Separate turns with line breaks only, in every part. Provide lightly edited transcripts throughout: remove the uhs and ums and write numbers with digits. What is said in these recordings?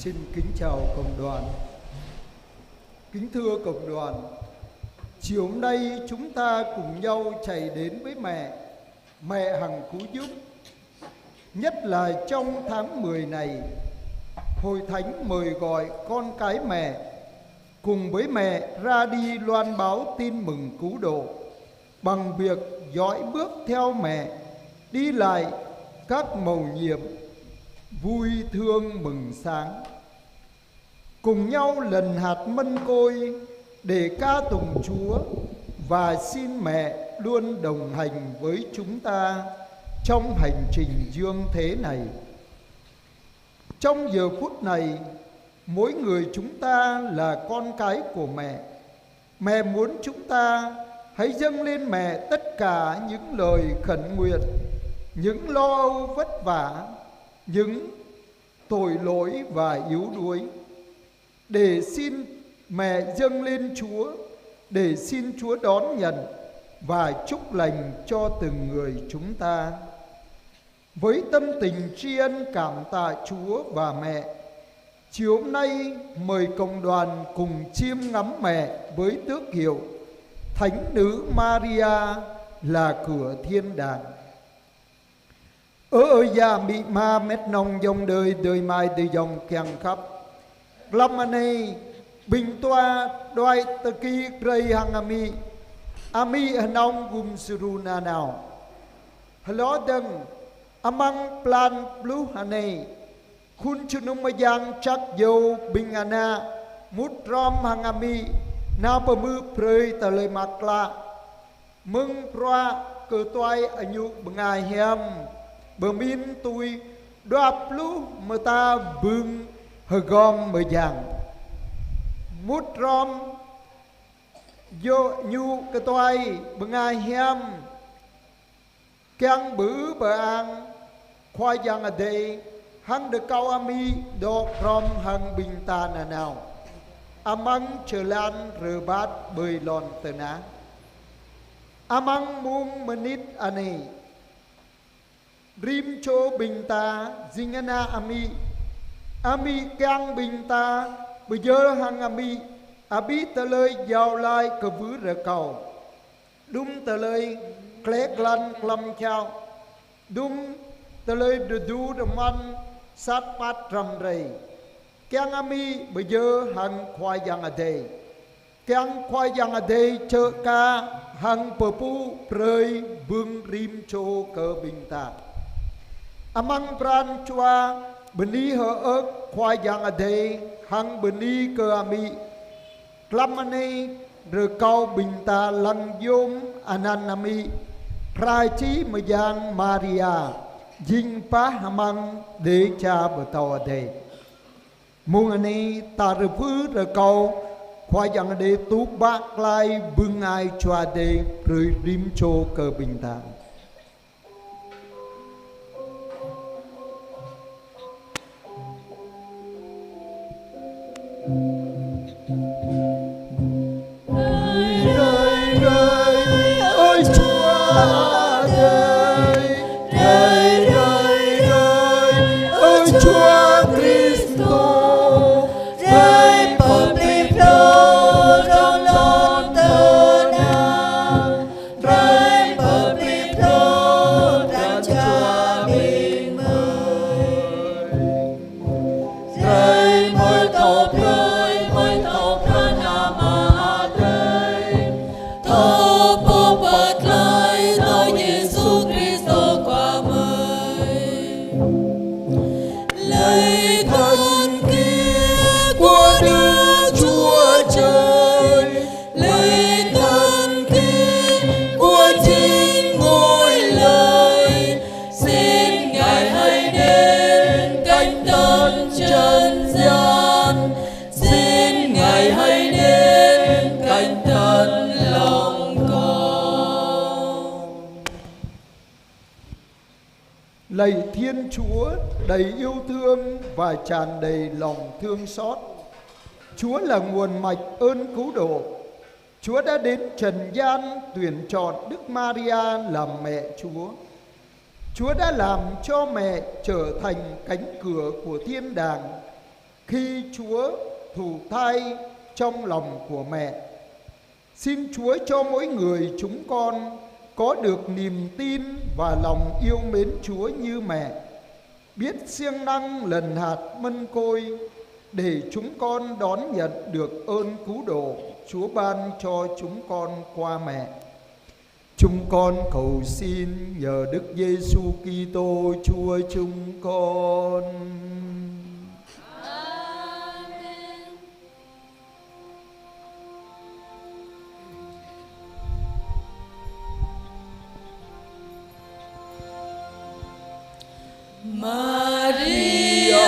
Xin kính chào cộng đoàn. Kính thưa cộng đoàn, chiều hôm nay chúng ta cùng nhau chạy đến với mẹ hằng cứu giúp. Nhất là trong tháng 10 này, Hội Thánh mời gọi con cái mẹ cùng với mẹ ra đi loan báo tin mừng cứu độ bằng việc dõi bước theo mẹ, đi lại các mầu nhiệm vui thương mừng sáng. Cùng nhau lần hạt mân côi để ca tụng Chúa và xin mẹ luôn đồng hành với chúng ta trong hành trình dương thế này. Trong giờ phút này, mỗi người chúng ta là con cái của mẹ. Mẹ muốn chúng ta hãy dâng lên mẹ tất cả những lời khẩn nguyện, những lo âu vất vả, những tội lỗi và yếu đuối, để xin mẹ dâng lên Chúa, để xin Chúa đón nhận và chúc lành cho từng người chúng ta. Với tâm tình tri ân cảm tạ Chúa và mẹ, chiều hôm nay mời cộng đoàn cùng chiêm ngắm mẹ với tước hiệu Thánh nữ Maria là cửa thiên đàng. Ở già bị ma mét nông dòng đời mai từ dòng kèng khắp. Lâm này bình toa đoài tờ kỳ rây hằng ami nông gum suruna nào. Hello đừng amang plan blue hane kun chunum mayang chắc dâu bình ana mút rom hằng na bờ mư prơi tờ lời mạc la mừng proa cờ toai anyu bengai hem bờ min tui đoạp lú mà ta bưng hờ gom mờ giang mút rom yo nhu cờ toai bengai hem keng bứ bờ ang khoai giang ở đây hăng được cao ami do rom hăng bình ta nào amang chờ lan rờ bát bơi lon tờ ná amang mung menit ani rim cho bình ta zingana ami kang bình ta bây giờ hằng abi tờ lời giàu lai cờ vứ rờ cầu đúng tờ lời klek lan klam chao đúng tờ lời du đầm man sát pat ram rây kang bây giờ hằng khoai giang ở đây kang khoai giang ở đây chợ ca hằng bờ pu prơi bưng rim cho cờ bình ta amang pran chua beni hơ ớt khoai giang ở đây hằng beni cơ klam này rờ cao bình ta lăng yom ananami prai chi mà giang Maria dinh pa hamang để cha bờ tàu ở đây mong anh ấy ta rờ phứ rờ cầu khoai giang ở đây tú bác lai bưng ai chua đây rồi rim cho cơ bình ta. Ôi Chúa ơi, ôi Chúa Kitô, rơi bờ bịp lô trong lòng tơ nào, rơi bờ bịp lô trong Chúa bình mời, rơi môi thổ rơi môi thổ thân nam à đây, thổ bộ bật lại tôi Giêsu Kitô qua mời, lời thần kia của Đức Chúa Trời, lời thần kia của chính ngôi lời, xin Ngài hãy đến cánh tân trần gian, xin Ngài hãy đến cánh tân lòng con. Lạy Thiên Chúa đầy yêu thương và tràn đầy lòng thương xót, Chúa là nguồn mạch ơn cứu độ. Chúa đã đến trần gian tuyển chọn Đức Maria làm mẹ Chúa. Chúa đã làm cho mẹ trở thành cánh cửa của thiên đàng, khi Chúa thụ thai trong lòng của mẹ. Xin Chúa cho mỗi người chúng con có được niềm tin và lòng yêu mến Chúa như mẹ, biết siêng năng lần hạt mân côi, để chúng con đón nhận được ơn cứu độ Chúa ban cho chúng con qua mẹ. Chúng con cầu xin nhờ Đức Giêsu Kitô Chúa chúng con.
Amen. Maria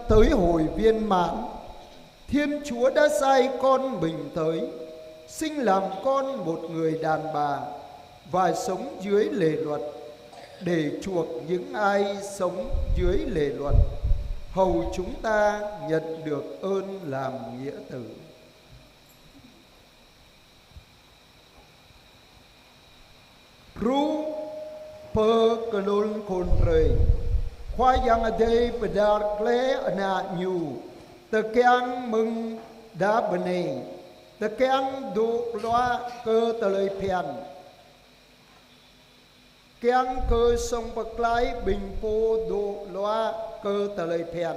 tới hồi viên mãn, Thiên Chúa đã sai con mình tới, sinh làm con một người đàn bà và sống dưới lề luật, để chuộc những ai sống dưới lề luật, hầu chúng ta nhận được ơn làm nghĩa tử. Ru per kelul konre khoa yang adei pedar kle ana nyu tekeang mừng đã bene tekeang du loa cơ tơi pian keang cơ sông bạc lái bình po du loa cơ tơi pian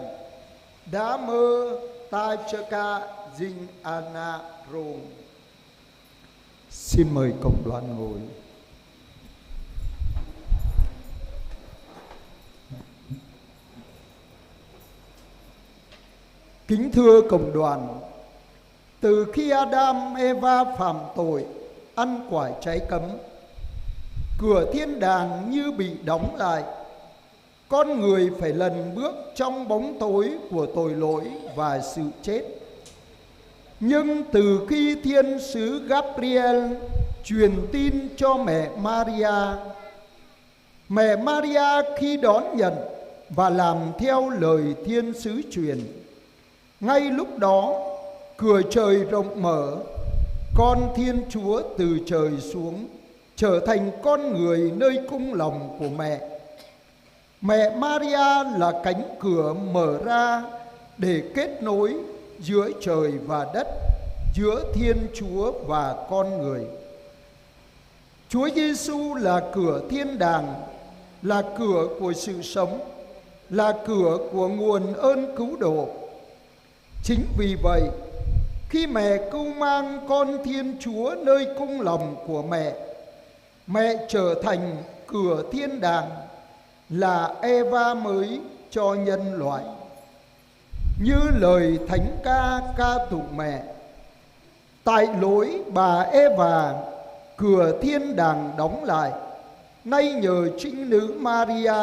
đã mơ ta chaka dinh ana rong. Xin mời cộng đoàn ngồi. Kính thưa cộng đoàn, từ khi Adam Eva phạm tội ăn quả trái cấm, cửa thiên đàng như bị đóng lại. Con người phải lần bước trong bóng tối của tội lỗi và sự chết. Nhưng từ khi thiên sứ Gabriel truyền tin cho mẹ Maria khi đón nhận và làm theo lời thiên sứ truyền, ngay lúc đó cửa trời rộng mở, con Thiên Chúa từ trời xuống, trở thành con người nơi cung lòng của mẹ. Mẹ Maria là cánh cửa mở ra để kết nối giữa trời và đất, giữa Thiên Chúa và con người. Chúa Giêsu là cửa thiên đàng, là cửa của sự sống, là cửa của nguồn ơn cứu độ. Chính vì vậy, khi mẹ cưu mang con Thiên Chúa nơi cung lòng của mẹ trở thành cửa thiên đàng, là Eva mới cho nhân loại. Như lời thánh ca ca tụng mẹ: tại lối bà Eva, cửa thiên đàng đóng lại. Nay nhờ trinh nữ Maria,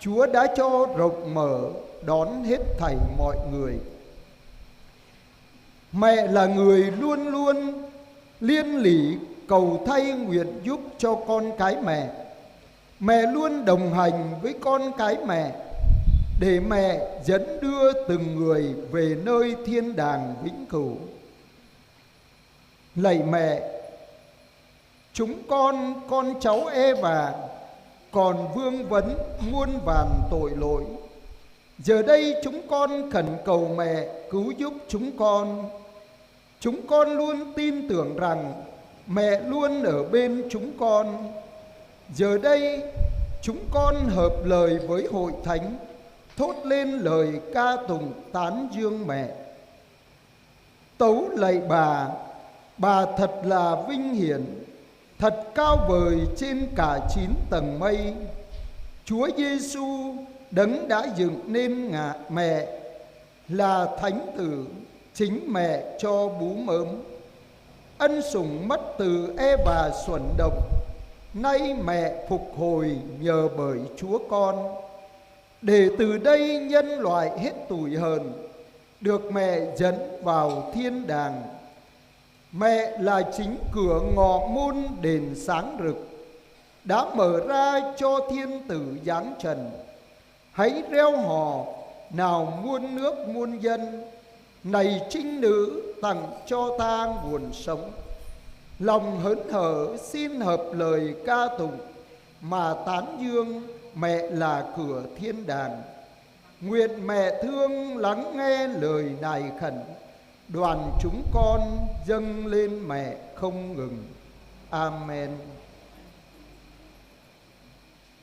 Chúa đã cho rộng mở đón hết thảy mọi người. Mẹ là người luôn luôn liên lỉ cầu thay nguyện giúp cho con cái mẹ. Mẹ luôn đồng hành với con cái mẹ, để mẹ dẫn đưa từng người về nơi thiên đàng vĩnh cửu. Lạy mẹ, chúng con cháu Eva còn vương vấn muôn vàn tội lỗi. Giờ đây chúng con khẩn cầu mẹ cứu giúp chúng con. Chúng con luôn tin tưởng rằng mẹ luôn ở bên chúng con. Giờ đây chúng con hợp lời với hội thánh, thốt lên lời ca tụng tán dương mẹ. Tấu lạy bà thật là vinh hiển, thật cao vời trên cả 9 tầng mây. Chúa Giêsu đấng đã dựng nên mẹ là thánh tử, chính mẹ cho bú mớm. Ân sủng mất từ Eva xuẩn động, nay mẹ phục hồi nhờ bởi Chúa con, để từ đây nhân loại hết tủi hờn, được mẹ dẫn vào thiên đàng. Mẹ là chính cửa ngọ môn đền sáng rực, đã mở ra cho thiên tử giáng trần. Hãy reo hò nào muôn nước muôn dân, này trinh nữ tặng cho ta nguồn sống. Lòng hớn hở xin hợp lời ca tụng, mà tán dương mẹ là cửa thiên đàng. Nguyện mẹ thương lắng nghe lời nài khẩn, đoàn chúng con dâng lên mẹ không ngừng. Amen.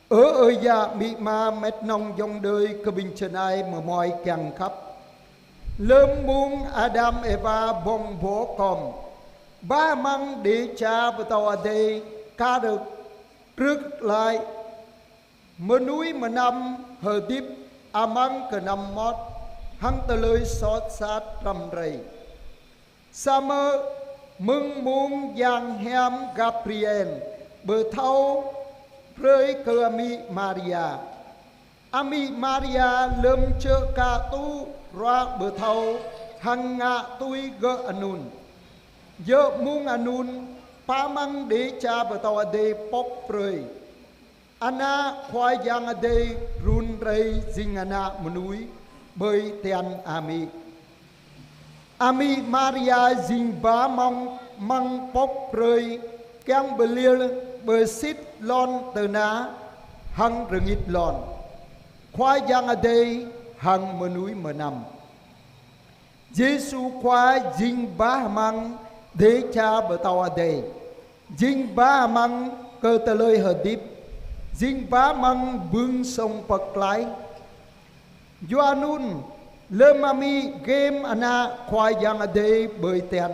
Ở dạ bị ma mét nông dòng đời cơ bình chân ai mà mọi càng khắp. Lâm mung Adam Eva bông bố con, ba măng để cha và tàu ở đây ca được rước lại. Mơ núi mà năm hờ tiếp amang ke năm mót, hăng tờ lời xót sát rầm rầy. Sa mơ mưng mung giang hem Gabriel bờ thâu rơi cơ Ami Maria lâm chơ ca tu ra bờ thâu hăng ngạ tui gơ anun. Dơ mung anun pa mang để cha bờ tàu ade pop rơi. Ana khoai giang ade run rây dinh ana menui bơi tian Ami Maria dinh bá măng pop rơi keng belir bờ xít lon tờ ná hăng rừng ít lon. Khoai giang ade hăng menui menam. Giêsu khoai dinh bá măng để cha bờ tàu ade. Dinh bá măng cơ tờ lời hờ điếp. Dinh bá măng bưng sông bậc lái. Doanun lâm ami game ana khoai giang ade bơi tiền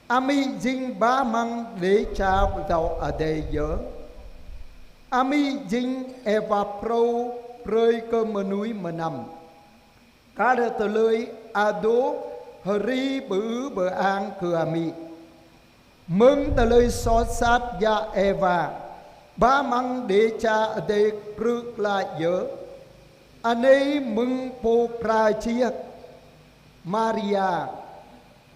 ami dinh bá măng để cha tàu ade dở. Ami dinh Eva pro rơi cơ mờ núi mờ nằm. Cá đơ tờ lưới ado hri bứ bờ an cửa ami. Mừng tờ lưới xót sát ya Eva ba măng để cha ade rước lại dở. Anh ấy mừng po pra chiếc Maria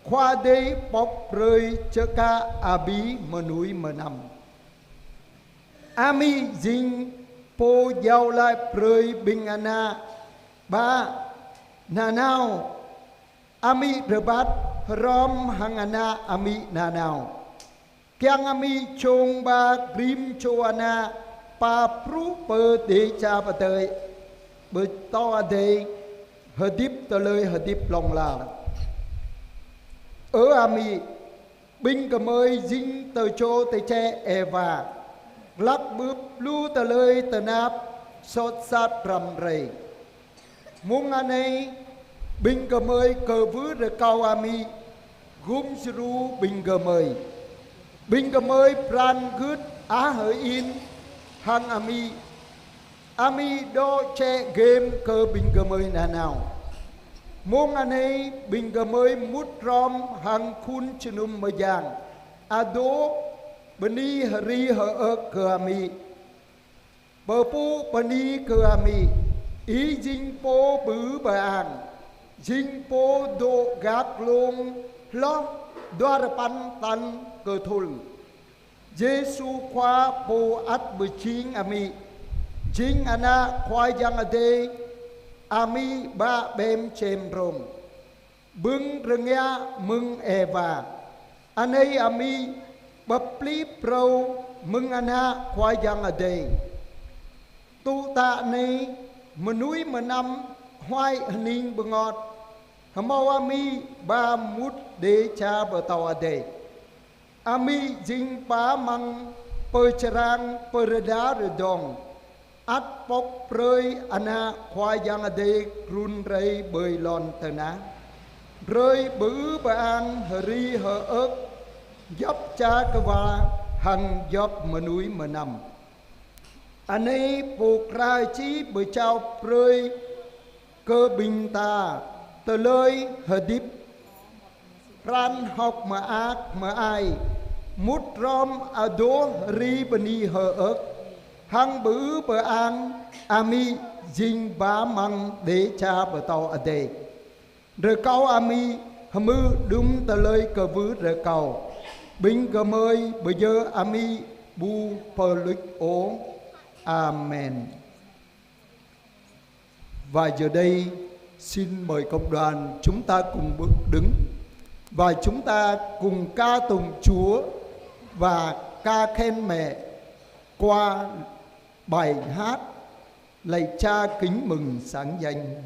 khoa đế bọc rơi chơ ca abi mờ núi mờ nằm. Ami dinh po giao lại rơi bình ana ba na nào ami rebat rom hang ana ami na nào kyang ami chong ba grim cho ana pa pru per de cha pa tơi bơ to de hờ điếp tờ lời hờ điếp lòng là ở ami binh cầm ơi dinh tờ cho tờ che Eva lắc bướp lu tờ lời tờ nạp sốt sát rầm rầy mung anh ấy binh cầm ơi cờ vứ rờ cao ami gum sru binh cầm ơi pran gứt á hỡi in hang ami do che game cơ bình cầm ơi nà nào mong anh ấy bình cầm ơi mút rom hang khun chenum mơ giang ado bani hari hơ cơ ami bờ pu bani cơ ami ý dinh po bứ bờ an dinh po do gác lông lo đoa pan tan cơ thul Giêsu khoa po at bờ chính ami chính ana khoai giang ade ami ba bem chem rom bưng rừng ya mưng Eva anh ấy ami bập lý pro mừng anh ha khoai giang ở đây tu tạ này mà núi mà năm hoai ninh bờ ngọt mau ami ba mút để cha bờ tàu ở đây ami jing pa mang percerang pereda redong at pok prơi ana khoai giang ở đây run rây bơi lon tờ ná rơi bứ bà an hờ ri hờ ớt dấp cha cơ va hằng dấp mà núi mà nằm anh ấy buộc ra chí bởi trao prơi cơ bình ta tờ lời hờ điếp ran học mà ác mà ai mút rom à đố ri bani hờ ớt hằng bứ bà an ami dinh bá măng để cha bà tàu ở đây rồi câu ami hâm đúng tờ lời cờ vứ rồi cầu bình cơ mơi bây giờ ami bu pờ lịch ố amen. Và giờ đây xin mời cộng đoàn chúng ta cùng bước đứng và chúng ta cùng ca tụng Chúa và ca khen mẹ qua bài hát Lạy Cha kính mừng sáng danh.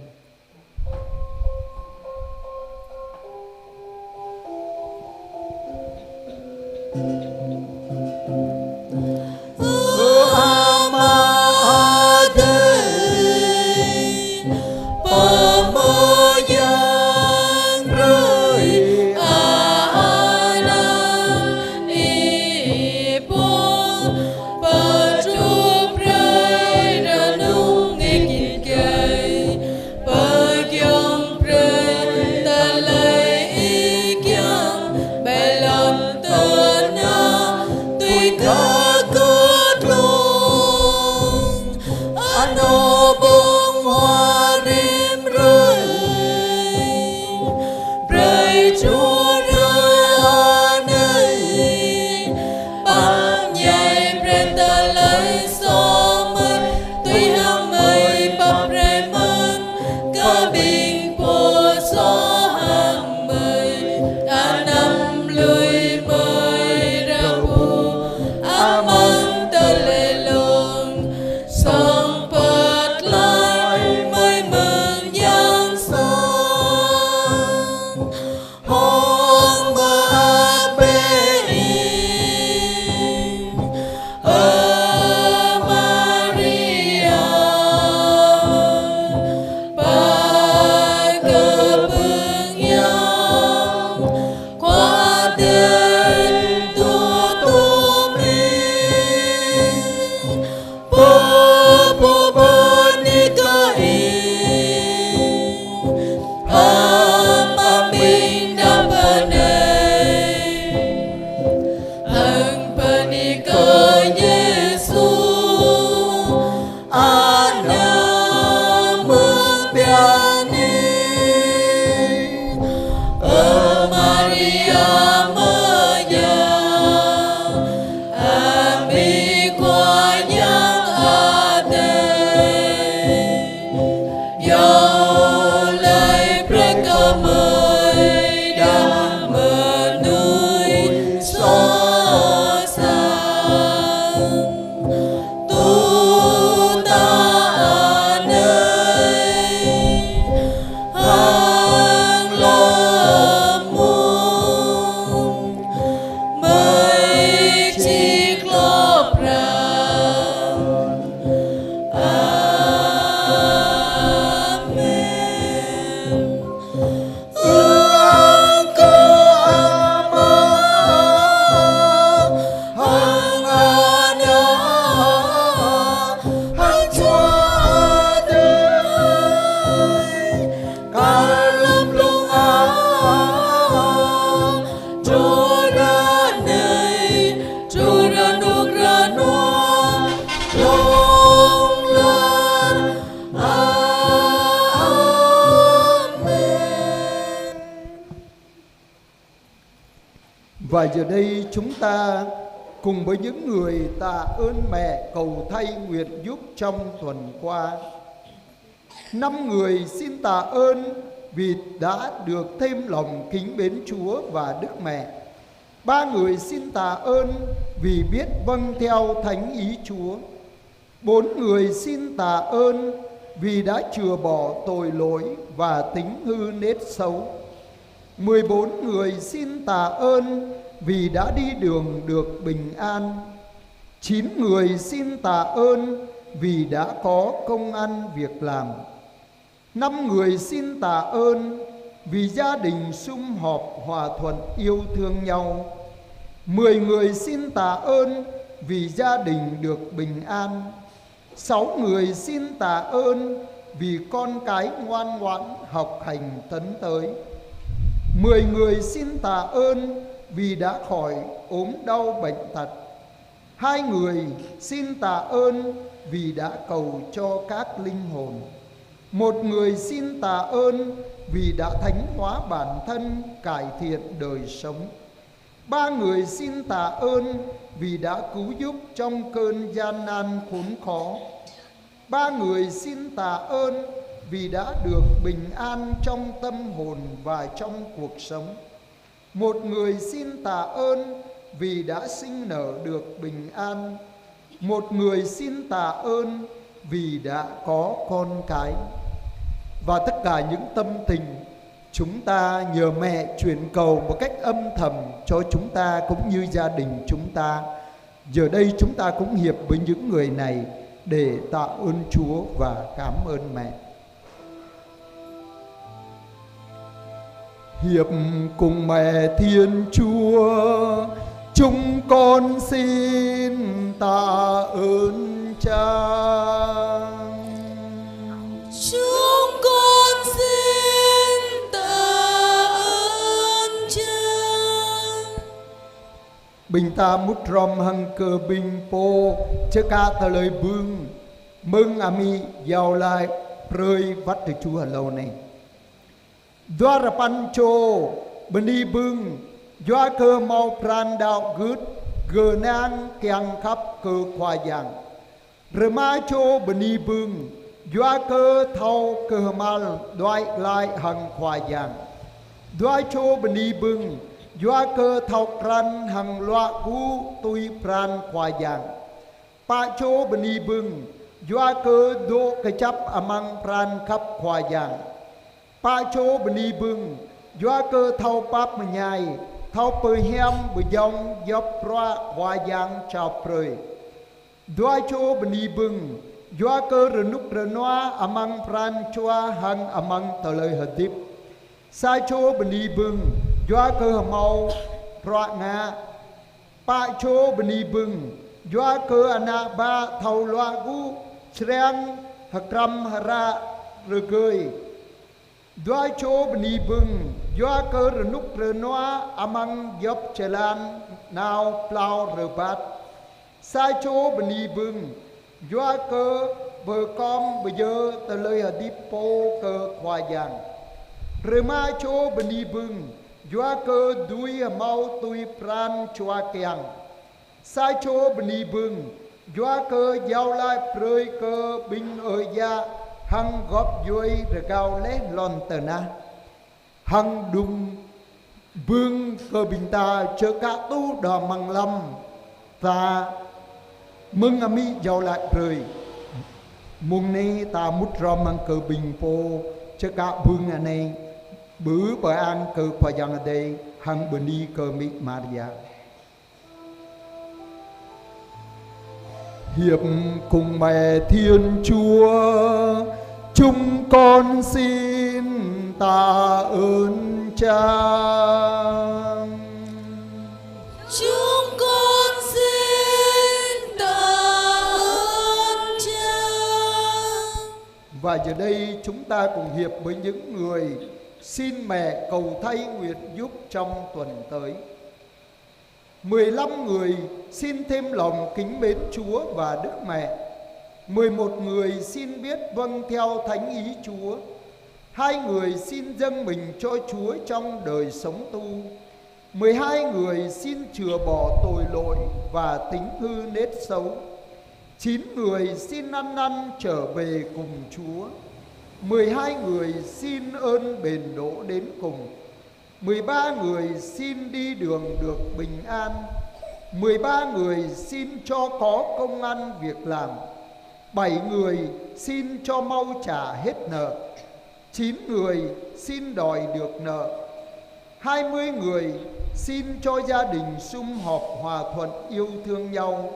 Và giờ đây chúng ta cùng với những người tạ ơn mẹ cầu thay nguyện giúp trong tuần qua. 5 người xin tạ ơn vì đã được thêm lòng kính mến Chúa và Đức Mẹ. 3 người xin tạ ơn vì biết vâng theo thánh ý Chúa. 4 người xin tạ ơn vì đã chừa bỏ tội lỗi và tính hư nết xấu. 14 người xin tạ ơn vì đã đi đường được bình an. 9 người xin tạ ơn vì đã có công ăn việc làm. 5 người xin tạ ơn vì gia đình sum họp hòa thuận yêu thương nhau. 10 người xin tạ ơn vì gia đình được bình an. 6 người xin tạ ơn vì con cái ngoan ngoãn học hành tấn tới. 10 người xin tạ ơn vì đã khỏi ốm đau bệnh tật. 2 người xin tạ ơn vì đã cầu cho các linh hồn. 1 người xin tạ ơn vì đã thánh hóa bản thân, cải thiện đời sống. 3 người xin tạ ơn vì đã cứu giúp trong cơn gian nan khốn khó. 3 người xin tạ ơn vì đã được bình an trong tâm hồn và trong cuộc sống. 1 người xin tạ ơn vì đã sinh nở được bình an. 1 người xin tạ ơn vì đã có con cái. Và tất cả những tâm tình chúng ta nhờ mẹ chuyển cầu một cách âm thầm cho chúng ta cũng như gia đình chúng ta. Giờ đây chúng ta cũng hiệp với những người này để tạ ơn Chúa và cảm ơn mẹ. Hiệp cùng mẹ Thiên Chúa, chúng con xin tạ ơn Cha.
Chúng con xin tạ ơn Cha.
Bình ta mút rom hằng cơ bình po chớ ca tờ lời bưng mừng ami giàu lại rơi vắt từ Chúa ở lâu này. Doa pancho beni bưng doa cơ mau pran đạo gứt gờ nang kiang khắp cơ khoa giang rema cho beni bưng doa cơ thâu cơ mal đoai lại hằng khoa giang doa cho beni bưng doa cơ thâu pran hằng loa gu tui pran khoa giang pa cho beni bưng doa cơ do cái chấp amang pran khắp khoa giang pa cho beni bưng doa cơ thâu pap mà nhai thâu pơ hem bự dòng dọc ra hoa giang chào prơi doa cho beni bưng doa cơ renuk renoa amang pran choa hang amang tờ lời hadip sai cho beni bưng doa cơ mau pra nga pa cho beni bưng doa cơ ana ba thâu loa gu sreng hakram hara rơi doa cho beni bưng doa cơ renuk renoa amang dọc chelan nào plau rebat sai cho beni bưng doa cơ bờ com bây giờ tờ lời hadip po cơ khoa giang rema cho beni bưng doa cơ đuôi mau tui pran choa kiang sai cho beni bưng doa cơ giao lại prơi cơ binh ở gia hằng góp vui rồi cao lẽ lon tờ na hằng đùng bưng cơ bình ta chớ cả tu đò măng lâm và mừng ami giàu lại rồi mùng này ta mút rom mang cơ bình po chớ cả bưng anh này bứ bởi an cơ khoa giang ở đây hằng bờ ni cơ mỹ Maria. Hiệp cùng mẹ Thiên Chúa, chúng con xin tạ ơn Cha.
Chúng con xin tạ ơn Cha.
Và giờ đây chúng ta cùng hiệp với những người xin mẹ cầu thay nguyện giúp trong tuần tới. 15 người xin thêm lòng kính mến Chúa và Đức Mẹ. 11 người xin biết vâng theo thánh ý Chúa. 2 người xin dâng mình cho Chúa trong đời sống tu. 12 người xin chừa bỏ tội lỗi và tính hư nết xấu. 9 người xin ăn năn trở về cùng Chúa. 12 người xin ơn bền đỗ đến cùng. 13 người xin đi đường được bình an. 13 người xin cho có công ăn việc làm. 7 người xin cho mau trả hết nợ. 9 người xin đòi được nợ. 20 người xin cho gia đình sum họp hòa thuận yêu thương nhau.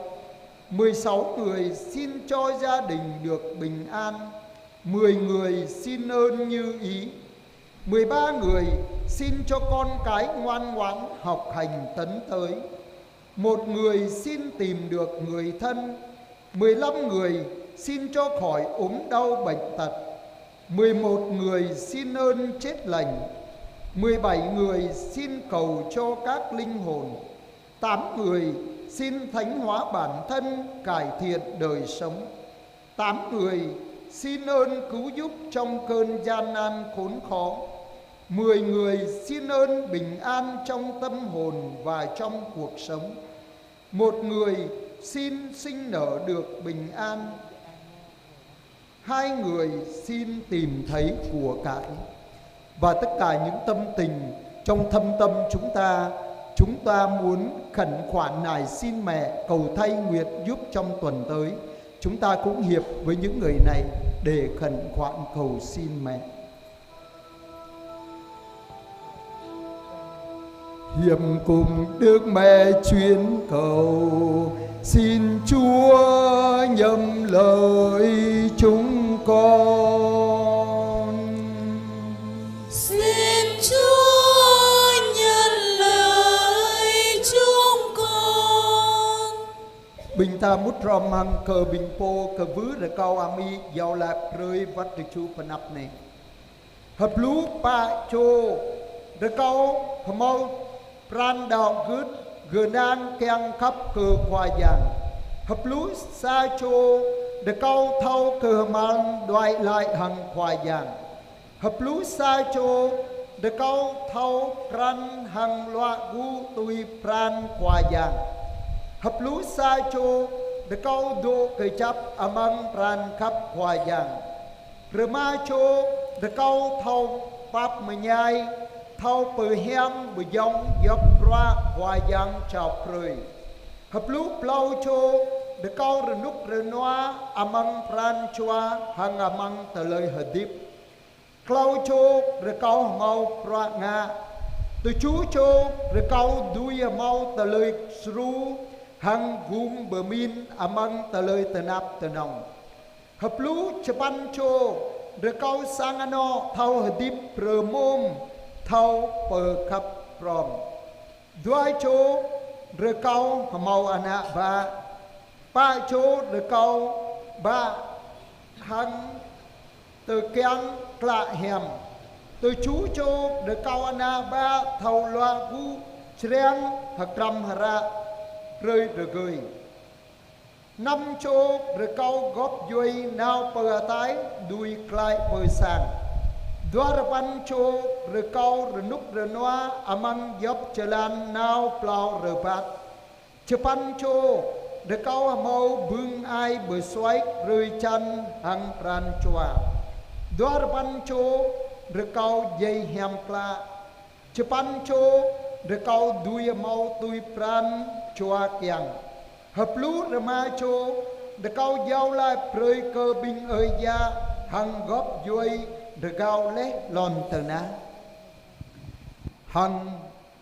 16 người xin cho gia đình được bình an. 10 người xin ơn như ý. 13 người xin cho con cái ngoan ngoãn học hành tấn tới. 1 người xin tìm được người thân. 15 người xin cho khỏi ốm đau bệnh tật. 11 người xin ơn chết lành. 17 người xin cầu cho các linh hồn. 8 người xin thánh hóa bản thân, cải thiện đời sống. 8 người xin ơn cứu giúp trong cơn gian nan khốn khó. 10 người xin ơn bình an trong tâm hồn và trong cuộc sống. 1 người xin sinh nở được bình an. 2 người xin tìm thấy của cải. Và tất cả những tâm tình trong thâm tâm chúng ta muốn khẩn khoản nài xin mẹ cầu thay nguyện giúp trong tuần tới. Chúng ta cũng hiệp với những người này để khẩn khoản cầu xin mẹ. Hiệp cùng Đức Mẹ chuyến cầu, xin Chúa nhậm lời chúng con.
Xin Chúa nhận lời chúng con.
Bình ta mút rom hăng cờ bình po cờ vứ ra cao ami giàu lạc rơi vắt được chú phần ập này. Hợp lú pa chô ra cao mau pran đạo gứt gờ nan keng khắp cờ khoa giang. Hợp lú sa chô ra cao thâu cờ mang đoại lại hằng khoa giang. Hợp lú sa chô ra cao thâu pran hằng loa gu tui pran khoa giang. Hợp lú sa chô ra cao đô cờ chấp amang pran khắp khoa giang. Rơ ma chô ra cao thâu pháp mà nhai thâu bờ hem bờ dông dọc ra hoa giang chào cười. Hợp lú plau chô để câu rờ núc rờ noa amang pran chua hang amang tờ lời hờ điệp. Clau chô rờ câu mau pra nga. Từ chú chô rờ câu đuôi mau tờ lời sru hang gum bờ min amang tờ lời tờ nạp tờ nòng. Hợp lú chapan chô rờ câu sang ano thâu hờ điệp rờ môm thâu bờ khắp prom. Đuôi chô rờ câu mau ana ba. Ba chô rờ câu ba hăng từ keng klạ hèm. Từ chú chô rờ câu ana ba thâu loa gu treng hạc ram hara rơi rờ gơi. 5 chô rờ câu góp duy nào bờ tái đuôi klai bờ sang. 8 chô rờ câu rờ núc rờ noa amang dốc jalan nào plau rờ bát. 9 chô rờ câu mau bưng ai bờ xoay rơi chân hang pran chua. 8 chô rờ câu dây hem pla. 9 chô rờ câu đuôi mau tui pran chua kiang. Hợp lú rờ ma chô rờ câu giao lại prơi cơ binh ơi gia hang góp duy rờ câu lé lon tờ ná. Hằng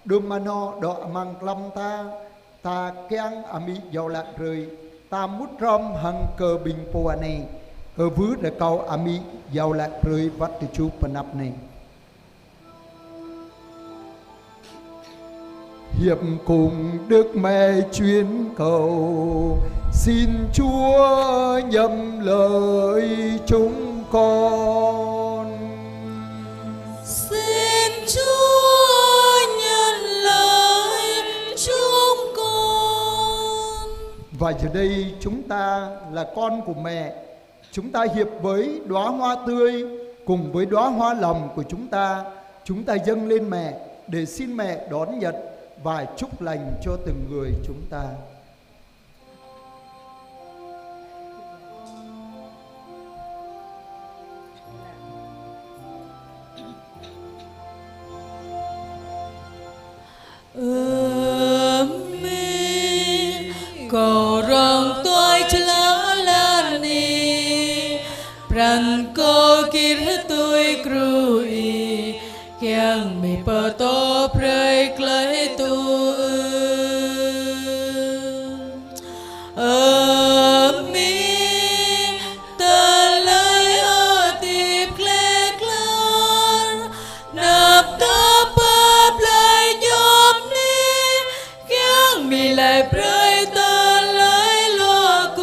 đùm mà nó đọ mang lâm ta keng ami giàu lạc rơi ta mút rom hằng cờ bình po này cờ vứ rờ câu ami giàu lạc rơi vắt từ chú panap này. Hiệp cùng Đức Mẹ chuyến cầu, xin Chúa nhậm lời chúng con.
Xin Chúa nhận lời chúng con.
Và giờ đây chúng ta là con của mẹ. Chúng ta hiệp với đóa hoa tươi cùng với đóa hoa lòng của chúng ta dâng lên mẹ để xin mẹ đón nhận và chúc lành cho từng người chúng ta.
kiang mi pơ tô prey clay tu mi ta lấy ở tiệp lê clan nạp ta bắp lại nhóp ni kiang mi lại prey ta lấy lo cu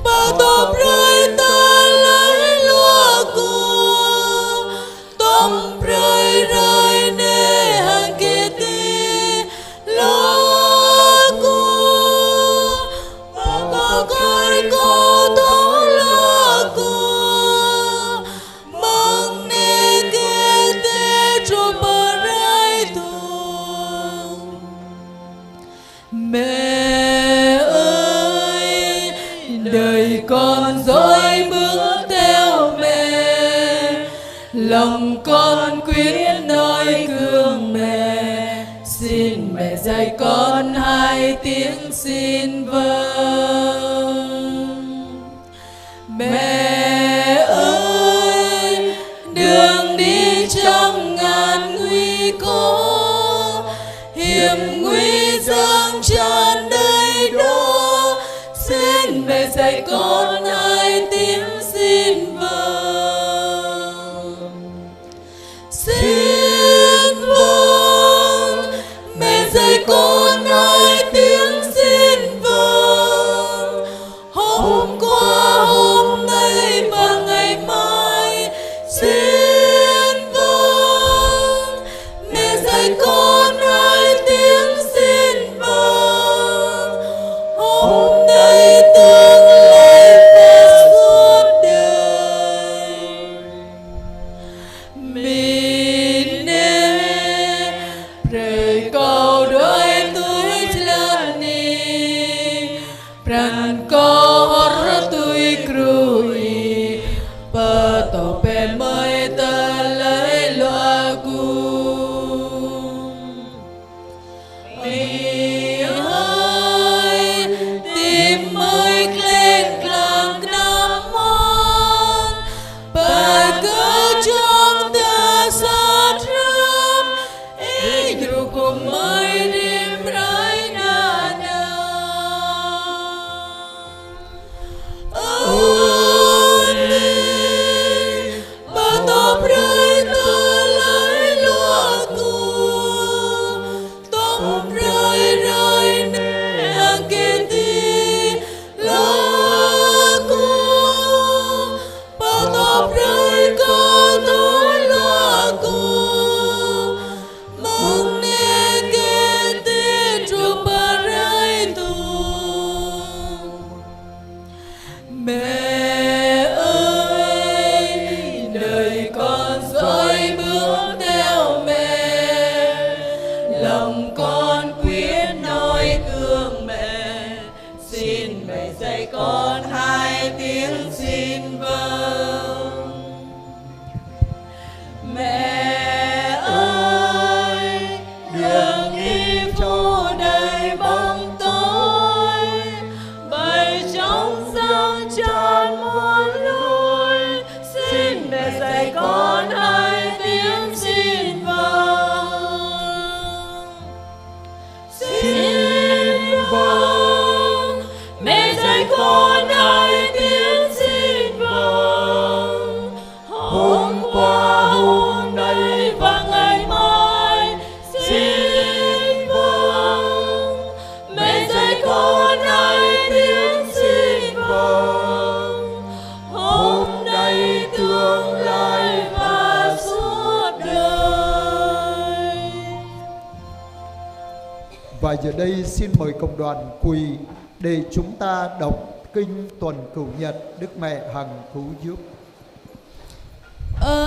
bao tô prey ta lấy lo cu tông prey rơi nê hàng kia ti lo cu bao coi cô tô lo cu mong nê kia ti cho bờ rai tu mẹ ơi đời con dõi bước theo mẹ lòng con quyết nói gương mẹ xin mẹ dạy con hai tiếng xin vâng mẹ ơi đường đi trong ngàn nguy cố hiểm nguy dâng tràn đầy đó xin mẹ dạy con hai tiếng xin vâng xin vâng mẹ dạy con hai tiếng xin vâng hôm qua hôm nay và ngày mai xin vâng mẹ dạy con hai tiếng xin vâng hôm nay tương lai và suốt đời mình nè pray câu đôi tuổi là ni pran có tuổi cruy pa to pe mai ta lấy loa cu mi ơi tim mới lên làng nam môn bà cứ trong ta sát râm ý dù cùng mới đêm rải na na bà tôm rơi ta lấy loa cu tôm rơi rơi nè hàng kia ti loa cu bà tôm rơi có tối loa cu mong nè kia ti cho bà rơi tu mẹ ơi đời con dõi bước theo mẹ lòng con quyết nói gương mẹ xin mẹ dạy con hai tiếng xin vâng mẹ ơi đường đi phố đầy bóng tối bầy trống răng tràn muôn lối xin mẹ dạy con hai tiếng xin vâng xin vâng mẹ dạy con hai tiếng xin vâng hôm qua hôm nay và ngày mai xin vâng mẹ dạy con hai tiếng xin vâng hôm nay tương lai và suốt đời.
Và giờ đây xin mời cộng đoàn quỳ để chúng ta đọc kinh tuần cửu nhật Đức Mẹ Hằng cứu giúp.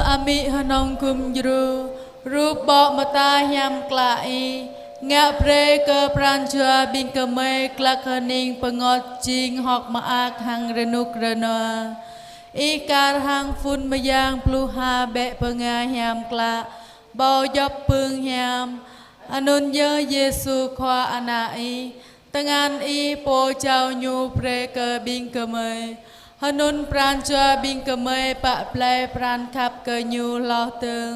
Ami hanong kum juru rup bok mata hiam klai ngak pre ke pranjua bin ke me klak hening pengot jing hok maak hang renuk rena ikar hang fun mayang pluha be penga hiam klak bao dop pương hiam anun ye Yesu khoa anai tengan i po chao nyu pre ke bin ke me ហនុនប្រានជាប៊ីងកមេបៈផ្លែប្រានខាប់កញូឡោទើង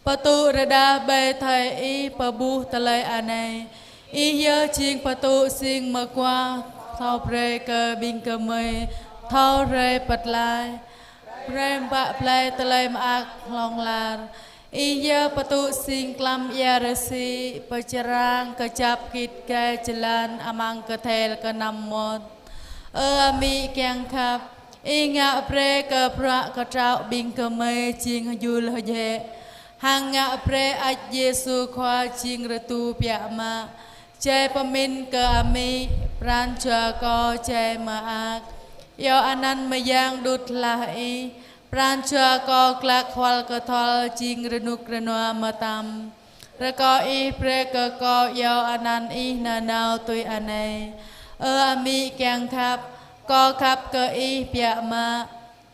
បតុរដាបេថៃអ៊ីបប៊ូតឡៃអាណេអ៊ីយើជាងបតុស៊ីងមកquaថោប្រេកប៊ីងកមេថោរេបតឡាយប្រេមបៈផ្លែតឡៃមអាក់ឡងឡារអ៊ីយើបតុស៊ីងក្លាំយ៉ារស៊ីបចរាងកចាប់គិតកែចលានអមាំងកថេលកណាំមត់មីកាំងខាប់អ៊ីងាប្រេកប្រាក់កចៅប៊ីងកមេជាងយូលហយេហាងងាប្រេអាចយេស៊ូខ្វាជាងរទូពៈម៉ាចេបមិនកអាមីប្រានជកចេម៉ាអាកយោអានន្ទមយ៉ាងឌុតឡាអ៊ីប្រានជកក្លាក់ខ្វល់កថលជាងរនុករណួមតាមរកអ៊ីប្រេកកយោអានន្ទអ៊ីណាណៅទុយអាណេអាមីកាំងខាប់ក៏ខាប់កអ៊ីពៈម៉ា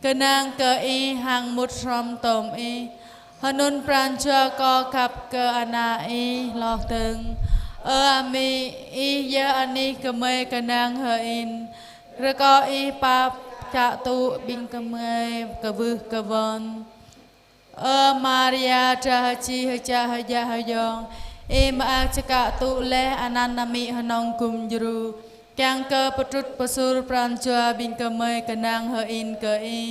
កណាងកអ៊ីហាងមុតស្រំតមអ៊ីហនុនប្រានជក៏ខាប់កអាណាអ៊ីឡោះទឹងអាមីអ៊ីយ៉ាអានីកមេកណាងហអ៊ីនរកអ៊ីប៉ាចាតុប៊ីងកមេកវឹកកវ៉នម៉ារីយ៉ាចាជីហចាហយ៉ាហយ៉ងអ៊ីម៉ាចកតុលេអាណាណាមីហនងគុំយរូកាំងកើបតុតបសុរប្រានជាប៊ីងកមេកណាងហអ៊ីនកអ៊ី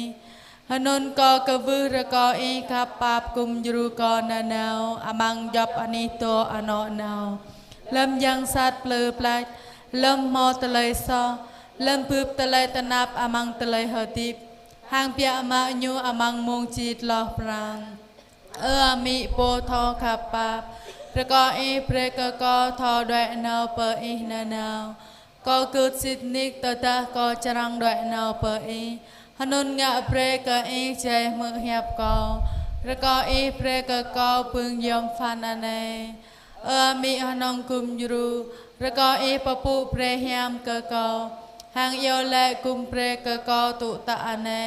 ហនុនកកវឹរកអ៊ីកាប៉ាបគុំយរូកណាណៅអាម៉ាំងយ៉ាប់អានីតោអណោណៅលំយ៉ាងសាត់ភ្លើផ្លាច់លំមកតលៃសលំពឹបតលៃតណាប់អាម៉ាំងតលៃហទីបហាងពៈម៉ាញូអាម៉ាំងមងជីតលោះប្រានអាមីពោថោខាប៉ាបរកអ៊ីប្រេកកថោដោយណៅពអ៊ីណាណៅក៏គឺសិតនិកតតាក៏ចរាំងដោយណៅពអ៊ីហនុនងាប្រេកអ៊ីចេមើហាប់ករកអ៊ីប្រេកកពឹងយំហ្វានអាណេមីហនងគុំយរូរកអ៊ីពពុប្រេហាមកកហាងយោលែគុំប្រេកកតុតអាណេ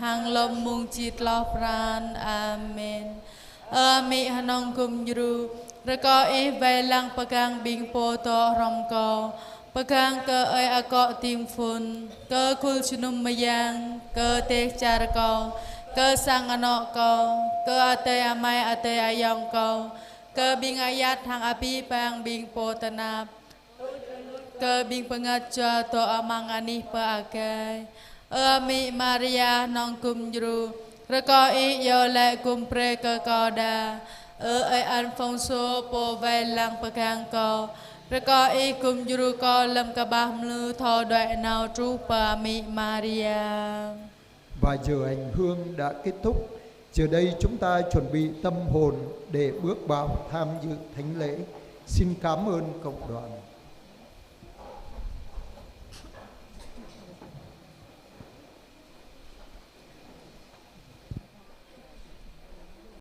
ហាងលំមុងជីតលោះប្រានអាមែនមីហនងគុំយរូរកអ៊ីវៃឡាំងបកាំងប៊ីងពោតរំកបកាំងកអ៊ីអកទីមហ្វុនកគុលជំនុំមយ៉ាងកទេចារកកសាំងអណកកអតេអម៉ៃអតេអាយ៉ងកke bing ayat hang api pang bing potanap ke bing pengaja to amang anih pa agai ami Maria nong kum jru reko I yo le kum pre ke koda ai Alfonso po vai lang pegang ko reko I kum jru ko lem ka bah mlu tho doại nào tru pa ami Maria.
Và giờ hành hương đã kết thúc. Giờ đây chúng ta chuẩn bị tâm hồn để bước vào tham dự thánh lễ. Xin cảm ơn cộng đoàn.